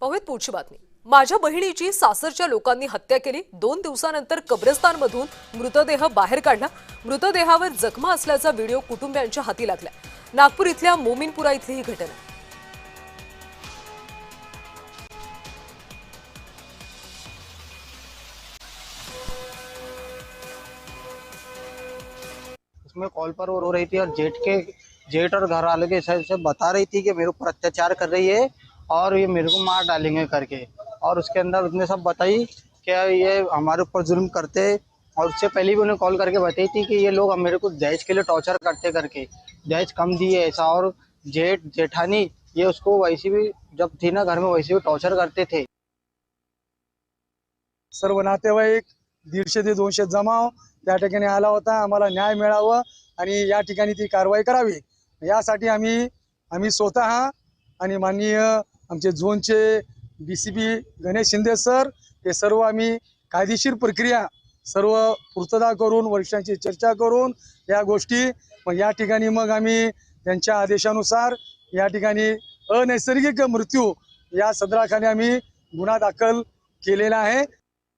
पाहूयात पुढची बातमी। माझ्या बहिणीची सासरच्या लोकांनी हत्या केली। 2 दिवसानंतर कब्रस्तानमधून मृतदेह बाहेर काढला। मृतदेहावर जखमा असल्याचा व्हिडिओ कुटुंबियांच्या हाती लागला। नागपूर इथल्या मोमीनपुरा इथली ही घटना। उसमें कॉल पर वो रो रही थी और जेठ और घर वालों के हिसाब से बता रही थी कि मेरे ऊपर अत्याचार कर रही है और ये मेरे को मार डालेंगे करके। और उसके अंदर उसने सब बताई कि ये हमारे ऊपर जुल्म करते। और उससे पहले भी उन्हें कॉल करके बताई थी कि ये लोग मेरे को दहेज के लिए टॉर्चर करते करके, दहेज कम दिए ऐसा। और जेठानी ये उसको वैसे भी जब थी ना घर में वैसे भी टॉर्चर करते थे। सर्व नातेवाईक 150 ते 200 जमाव त्या ठिकाणी आला होता। आम्हाला न्याय मिळावा आणि या ठिकाणी ती कारवाई करावी यासाठी आम्ही स्वतः आणि माननीय आमचे झोनचे डीसीपी गणेश शिंदे सर हे सर्व आम्ही कायदेशीर प्रक्रिया सर्व पूर्तता करून वरिष्ठांची चर्चा करून या गोष्टी मग या ठिकाणी मग आम्ही त्यांच्या आदेशानुसार या ठिकाणी अनैसर्गिक मृत्यू या सदराखाली आम्ही गुन्हा दाखल केलेला आहे।